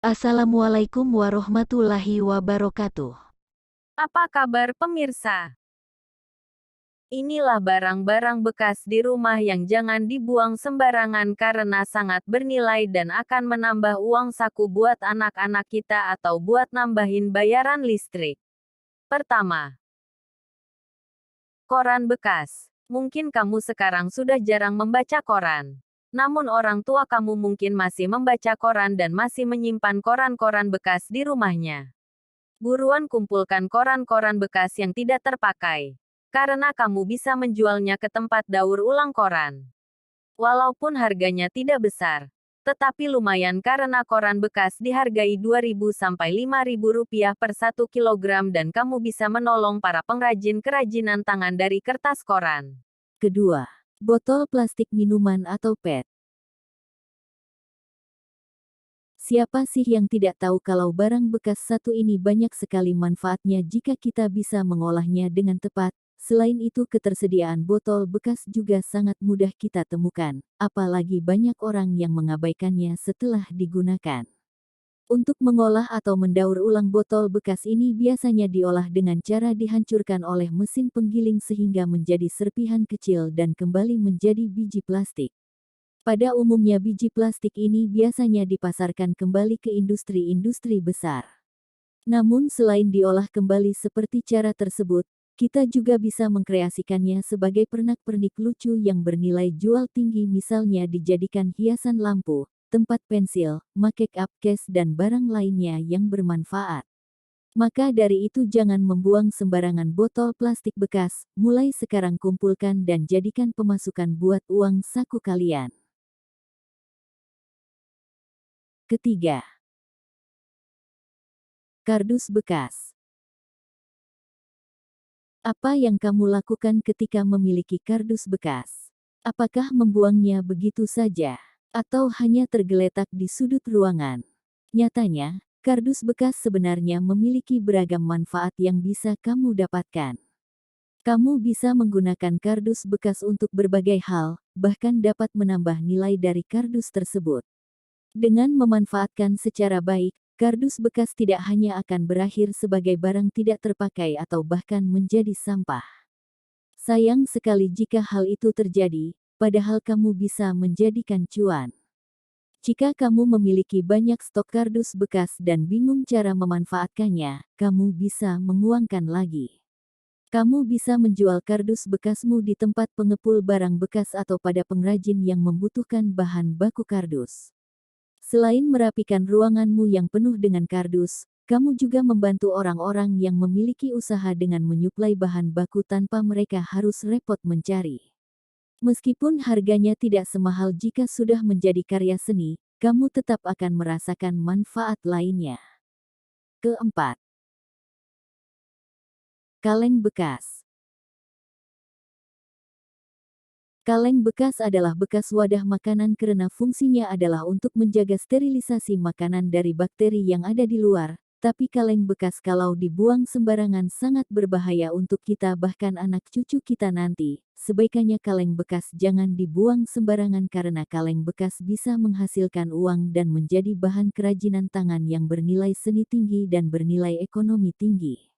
Assalamualaikum warahmatullahi wabarakatuh. Apa kabar pemirsa? Inilah barang-barang bekas di rumah yang jangan dibuang sembarangan karena sangat bernilai dan akan menambah uang saku buat anak-anak kita atau buat nambahin bayaran listrik. Pertama, koran bekas. Mungkin kamu sekarang sudah jarang membaca koran. Namun orang tua kamu mungkin masih membaca koran dan masih menyimpan koran-koran bekas di rumahnya. Buruan kumpulkan koran-koran bekas yang tidak terpakai. Karena kamu bisa menjualnya ke tempat daur ulang koran. Walaupun harganya tidak besar, tetapi lumayan karena koran bekas dihargai Rp2.000 sampai Rp5.000 per 1 kilogram dan kamu bisa menolong para pengrajin kerajinan tangan dari kertas koran. Kedua, botol plastik minuman atau PET. Siapa sih yang tidak tahu kalau barang bekas satu ini banyak sekali manfaatnya jika kita bisa mengolahnya dengan tepat. Selain itu ketersediaan botol bekas juga sangat mudah kita temukan, apalagi banyak orang yang mengabaikannya setelah digunakan. Untuk mengolah atau mendaur ulang botol bekas ini biasanya diolah dengan cara dihancurkan oleh mesin penggiling sehingga menjadi serpihan kecil dan kembali menjadi biji plastik. Pada umumnya biji plastik ini biasanya dipasarkan kembali ke industri-industri besar. Namun selain diolah kembali seperti cara tersebut, kita juga bisa mengkreasikannya sebagai pernak-pernik lucu yang bernilai jual tinggi, misalnya dijadikan hiasan lampu, tempat pensil, make up case dan barang lainnya yang bermanfaat. Maka dari itu jangan membuang sembarangan botol plastik bekas, mulai sekarang kumpulkan dan jadikan pemasukan buat uang saku kalian. Ketiga, kardus bekas. Apa yang kamu lakukan ketika memiliki kardus bekas? Apakah membuangnya begitu saja? Atau hanya tergeletak di sudut ruangan? Nyatanya, kardus bekas sebenarnya memiliki beragam manfaat yang bisa kamu dapatkan. Kamu bisa menggunakan kardus bekas untuk berbagai hal, bahkan dapat menambah nilai dari kardus tersebut. Dengan memanfaatkan secara baik, kardus bekas tidak hanya akan berakhir sebagai barang tidak terpakai atau bahkan menjadi sampah. Sayang sekali jika hal itu terjadi, padahal kamu bisa menjadikan cuan. Jika kamu memiliki banyak stok kardus bekas dan bingung cara memanfaatkannya, kamu bisa menguangkan lagi. Kamu bisa menjual kardus bekasmu di tempat pengepul barang bekas atau pada pengrajin yang membutuhkan bahan baku kardus. Selain merapikan ruanganmu yang penuh dengan kardus, kamu juga membantu orang-orang yang memiliki usaha dengan menyuplai bahan baku tanpa mereka harus repot mencari. Meskipun harganya tidak semahal jika sudah menjadi karya seni, kamu tetap akan merasakan manfaat lainnya. Keempat, kaleng bekas. Kaleng bekas adalah bekas wadah makanan karena fungsinya adalah untuk menjaga sterilisasi makanan dari bakteri yang ada di luar, tapi kaleng bekas kalau dibuang sembarangan sangat berbahaya untuk kita bahkan anak cucu kita nanti. Sebaiknya kaleng bekas jangan dibuang sembarangan karena kaleng bekas bisa menghasilkan uang dan menjadi bahan kerajinan tangan yang bernilai seni tinggi dan bernilai ekonomi tinggi.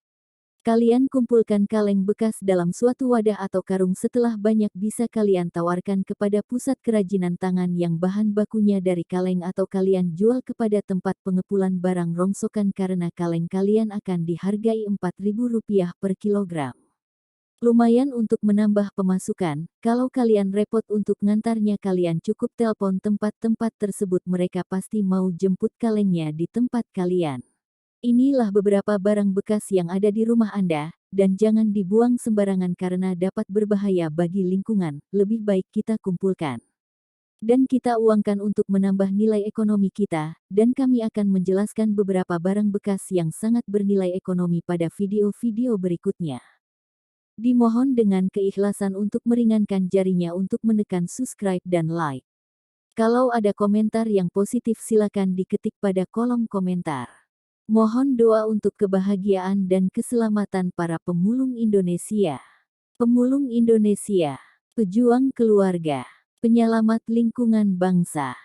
Kalian kumpulkan kaleng bekas dalam suatu wadah atau karung, setelah banyak bisa kalian tawarkan kepada pusat kerajinan tangan yang bahan bakunya dari kaleng atau kalian jual kepada tempat pengepulan barang rongsokan karena kaleng kalian akan dihargai Rp4.000 per kilogram. Lumayan untuk menambah pemasukan, kalau kalian repot untuk ngantarnya kalian cukup telepon tempat-tempat tersebut, mereka pasti mau jemput kalengnya di tempat kalian. Inilah beberapa barang bekas yang ada di rumah Anda, dan jangan dibuang sembarangan karena dapat berbahaya bagi lingkungan, lebih baik kita kumpulkan. Dan kita uangkan untuk menambah nilai ekonomi kita, dan kami akan menjelaskan beberapa barang bekas yang sangat bernilai ekonomi pada video-video berikutnya. Dimohon dengan keikhlasan untuk meringankan jarinya untuk menekan subscribe dan like. Kalau ada komentar yang positif silakan diketik pada kolom komentar. Mohon doa untuk kebahagiaan dan keselamatan para pemulung Indonesia. Pemulung Indonesia, pejuang keluarga, penyelamat lingkungan bangsa.